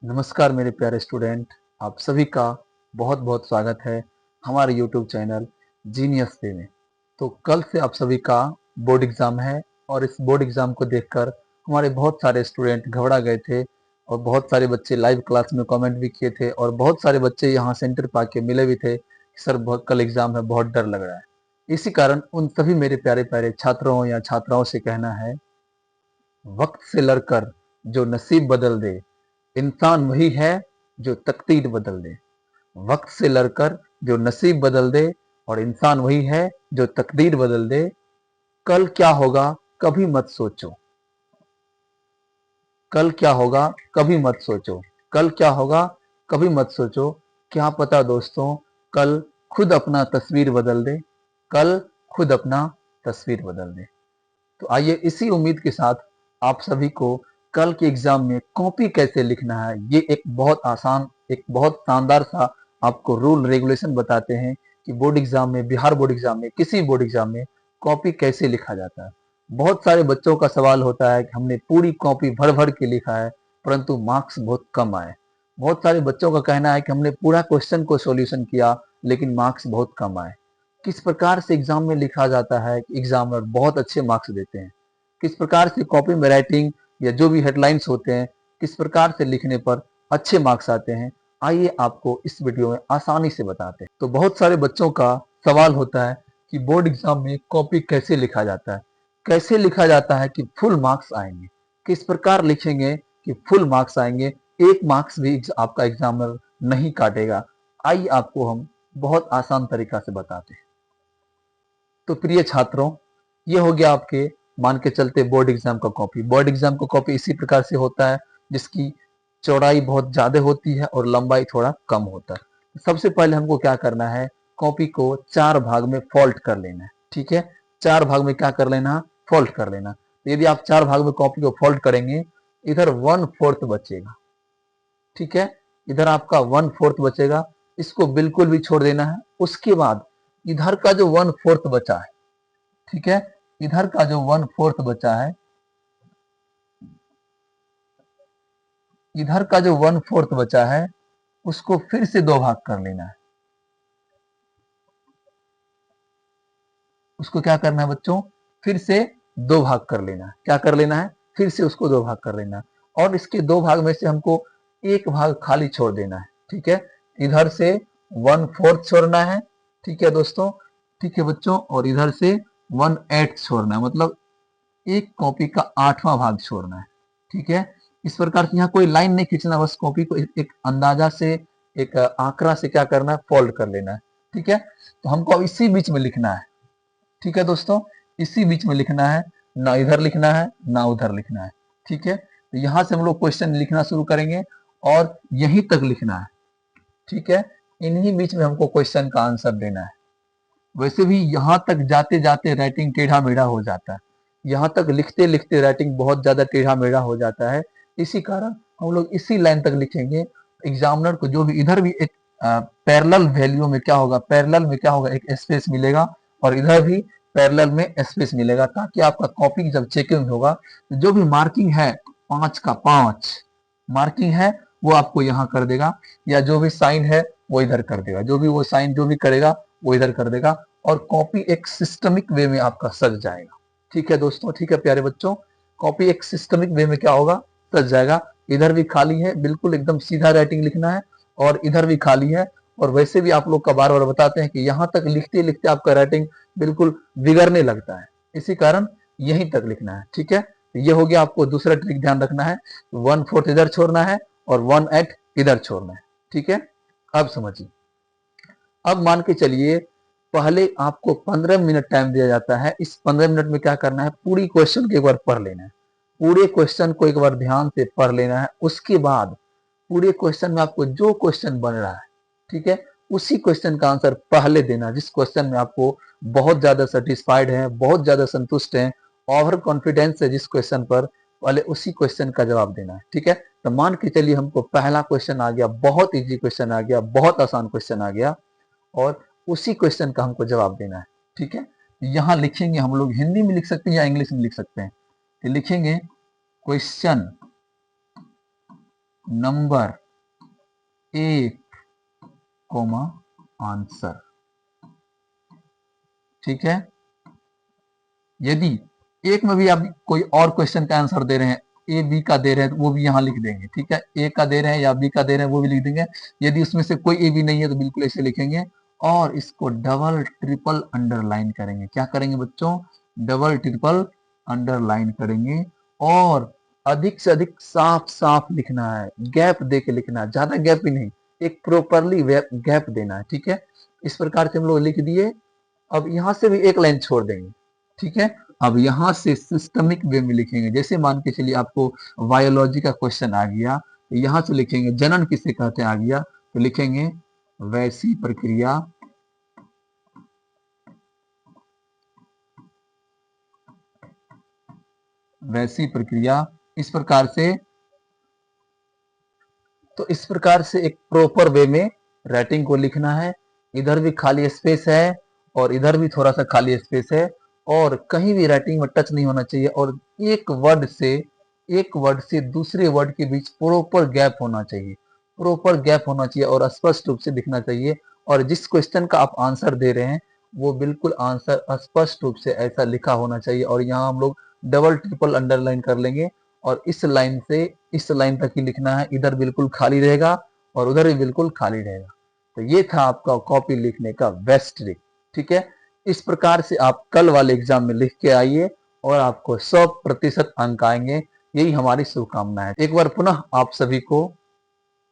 नमस्कार मेरे प्यारे स्टूडेंट, आप सभी का बहुत बहुत स्वागत है हमारे YouTube चैनल जीनियस पे में। तो कल से आप सभी का बोर्ड एग्ज़ाम है और इस बोर्ड एग्ज़ाम को देखकर हमारे बहुत सारे स्टूडेंट घबरा गए थे और बहुत सारे बच्चे लाइव क्लास में कमेंट भी किए थे और बहुत सारे बच्चे यहाँ सेंटर पर आके मिले भी थे कि सर बहुत कल एग्ज़ाम है, बहुत डर लग रहा है। इसी कारण उन सभी मेरे प्यारे प्यारे छात्रों या छात्राओं से कहना है, वक्त से लड़कर जो नसीब बदल दे, इंसान वही है जो तकदीर बदल दे। वक्त से लड़कर जो नसीब बदल दे और इंसान वही है जो तकदीर बदल दे। कल क्या होगा कभी मत सोचो। कल क्या होगा कभी मत सोचो। कल क्या होगा कभी मत सोचो। क्या पता दोस्तों, कल खुद अपना तस्वीर बदल दे। कल खुद अपना तस्वीर बदल दे। तो आइए इसी उम्मीद के साथ आप सभी को कल के एग्जाम में कॉपी कैसे लिखना है, ये एक बहुत आसान, एक बहुत शानदार सा आपको रूल रेगुलेशन बताते हैं कि बोर्ड एग्जाम में, बिहार बोर्ड एग्जाम में, किसी बोर्ड एग्जाम में कॉपी कैसे लिखा जाता है। बहुत सारे बच्चों का सवाल होता है कि हमने पूरी कॉपी भर भर के लिखा है परंतु मार्क्स बहुत कम आए। बहुत सारे बच्चों का कहना है कि हमने पूरा क्वेश्चन को सॉल्यूशन किया लेकिन मार्क्स बहुत कम आए। किस प्रकार से एग्जाम में लिखा जाता है कि एग्जामिनर बहुत अच्छे मार्क्स देते हैं? किस प्रकार से कॉपी में राइटिंग या जो भी हेडलाइंस होते हैं, किस प्रकार से लिखने पर अच्छे मार्क्स आते हैं, आइए आपको इस वीडियो में आसानी से बताते हैं। तो बहुत सारे बच्चों का सवाल होता है कि बोर्ड एग्जाम में कॉपी कैसे लिखा जाता है, कैसे लिखा जाता है कि फुल मार्क्स आएंगे, किस प्रकार लिखेंगे कि फुल मार्क्स आएंगे, एक मार्क्स भी आपका एग्जामिनर नहीं काटेगा। आइए आपको हम बहुत आसान तरीका से बताते हैं। तो प्रिय छात्रों, ये हो गया आपके मान के चलते बोर्ड एग्जाम का कॉपी। बोर्ड एग्जाम का कॉपी इसी प्रकार से होता है जिसकी चौड़ाई बहुत ज्यादा होती है और लंबाई थोड़ा कम होता है। सबसे पहले हमको क्या करना है, कॉपी को 4 भाग में फोल्ड कर लेना है। ठीक है, 4 भाग में क्या कर लेना, फोल्ड कर लेना। तो यदि आप 4 भाग में कॉपी को फोल्ड करेंगे, इधर 1/4 बचेगा। ठीक है, इधर आपका 1/4 बचेगा, इसको बिल्कुल भी छोड़ देना है। उसके बाद इधर का जो 1/4 बचा है, ठीक है, इधर का जो 1/4 बचा है, इधर का जो 1/4 बचा है, उसको फिर से 2 भाग कर लेना है। उसको क्या करना है बच्चों, फिर से 2 भाग कर लेना है। क्या कर लेना है, फिर से उसको 2 भाग कर लेना है और इसके 2 भाग में से हमको एक भाग खाली छोड़ देना है। ठीक है, इधर से 1/4 छोड़ना है। ठीक है दोस्तों, ठीक है बच्चों, और इधर से 1/8 छोड़ना है, मतलब एक कॉपी का 8वां भाग छोड़ना है। ठीक है, इस प्रकार से यहाँ कोई लाइन नहीं खींचना, बस कॉपी को एक अंदाजा से, एक आंकड़ा से क्या करना है, फोल्ड कर लेना है। ठीक है, तो हमको अब इसी बीच में लिखना है। ठीक है दोस्तों, इसी बीच में लिखना है, ना इधर लिखना है ना उधर लिखना है। ठीक है, तो यहां से हम लोग क्वेश्चन लिखना शुरू करेंगे और यहीं तक लिखना है। ठीक है, इन्हीं बीच में हमको क्वेश्चन का आंसर देना है। वैसे भी यहाँ तक जाते जाते राइटिंग टेढ़ा मेढ़ा हो जाता है, यहाँ तक लिखते लिखते राइटिंग बहुत ज्यादा टेढ़ा मेढ़ा हो जाता है। इसी कारण हम लोग इसी लाइन तक लिखेंगे। एग्जामिनर को जो भी इधर भी एक पैरेलल वैल्यू में क्या होगा, पैरेलल में क्या होगा, एक स्पेस मिलेगा और इधर भी पैरेलल में स्पेस मिलेगा, ताकि आपका कॉपी जब चेकिंग होगा तो जो भी मार्किंग है 5 का 5 मार्किंग है वो आपको यहाँ कर देगा, या जो भी साइन है वो इधर कर देगा, जो भी वो साइन जो भी करेगा वो इधर कर देगा और कॉपी एक सिस्टमिक वे में आपका सज जाएगा। ठीक है दोस्तों, ठीक है प्यारे बच्चों, कॉपी एक सिस्टमिक वे में क्या होगा, सज जाएगा। इधर भी खाली है, बिल्कुल एकदम सीधा राइटिंग लिखना है और इधर भी खाली है। और वैसे भी आप लोग का बार बार बताते हैं कि यहाँ तक लिखते लिखते आपका राइटिंग बिल्कुल बिगड़ने लगता है, इसी कारण यहीं तक लिखना है। ठीक है, ये हो गया, आपको दूसरा ट्रिक ध्यान रखना है, 1/4 इधर छोड़ना है और 1/8 इधर छोड़ना है। ठीक है, अब समझिए। अब मान के चलिए पहले आपको 15 मिनट टाइम दिया जाता है। इस 15 मिनट में क्या करना है, पूरी क्वेश्चन को एक बार पढ़ लेना है, पूरे क्वेश्चन को एक बार ध्यान से पढ़ लेना है। उसके बाद पूरे क्वेश्चन में आपको जो क्वेश्चन बन रहा है, ठीक है, उसी क्वेश्चन का आंसर पहले देना। जिस क्वेश्चन में आपको बहुत ज्यादा सेटिस्फाइड है, बहुत ज्यादा संतुष्ट है, ओवर कॉन्फिडेंस है जिस क्वेश्चन पर, पहले उसी क्वेश्चन का जवाब देना है। ठीक है, तो मान के चलिए हमको पहला क्वेश्चन आ गया, बहुत इजी क्वेश्चन आ गया, बहुत आसान क्वेश्चन आ गया और उसी क्वेश्चन का हमको जवाब देना है। ठीक है, यहाँ लिखेंगे, हम लोग हिंदी में लिख सकते हैं या इंग्लिश में लिख सकते हैं। तो लिखेंगे क्वेश्चन नंबर 1 कोमा आंसर। ठीक है, यदि एक में भी आप कोई और क्वेश्चन का आंसर दे रहे हैं, ए बी का दे रहे हैं, तो वो भी यहाँ लिख देंगे। ठीक है, ए का दे रहे हैं या बी का दे रहे हैं वो भी लिख देंगे। यदि उसमें से कोई ए बी नहीं है तो बिल्कुल ऐसे लिखेंगे और इसको डबल ट्रिपल अंडरलाइन करेंगे। क्या करेंगे बच्चों? डबल ट्रिपल अंडरलाइन करेंगे और अधिक से अधिक साफ साफ लिखना है, गैप दे के लिखना है, ज्यादा गैप ही नहीं, एक प्रॉपरली गैप देना है। ठीक है, इस प्रकार से हम लोग लिख दिए। अब यहां से भी एक लाइन छोड़ देंगे। ठीक है, अब यहां से सिस्टमिक वे में लिखेंगे। जैसे मान के चलिए आपको बायोलॉजी का क्वेश्चन आ गया, तो यहां से लिखेंगे जनन किसे कहते हैं आ गया, तो लिखेंगे वैसी प्रक्रिया वैसी प्रक्रिया। इस प्रकार से, तो इस प्रकार से एक प्रॉपर वे में राइटिंग को लिखना है। इधर भी खाली स्पेस है और इधर भी थोड़ा सा खाली स्पेस है और कहीं भी राइटिंग में टच नहीं होना चाहिए और एक वर्ड से दूसरे वर्ड के बीच प्रॉपर गैप होना चाहिए, प्रॉपर गैप होना चाहिए और स्पष्ट रूप से दिखना चाहिए। और जिस क्वेश्चन का आप आंसर दे रहे हैं वो बिल्कुल आंसर स्पष्ट रूप से ऐसा लिखा होना चाहिए। और यहाँ हम लोग डबल ट्रिपल अंडरलाइन कर लेंगे और इस लाइन से इस लाइन तक ही लिखना है, इधर बिल्कुल खाली रहेगा और उधर भी बिल्कुल खाली रहेगा। तो ये था आपका कॉपी लिखने का बेस्ट ट्रिक। ठीक है, इस प्रकार से आप कल वाले एग्जाम में लिख के आइए और आपको 100% अंक आएंगे, यही हमारी शुभकामना है। एक बार पुनः आप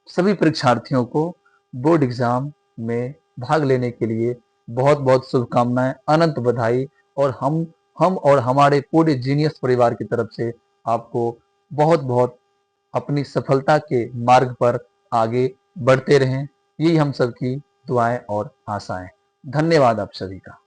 सभी परीक्षार्थियों को बोर्ड एग्जाम में भाग लेने के लिए बहुत बहुत शुभकामनाएं, अनंत बधाई। और हम और हमारे पूरे जीनियस परिवार की तरफ से आपको बहुत बहुत अपनी सफलता के मार्ग पर आगे बढ़ते रहें, यही हम सबकी दुआएं और आशाएं। धन्यवाद आप सभी का।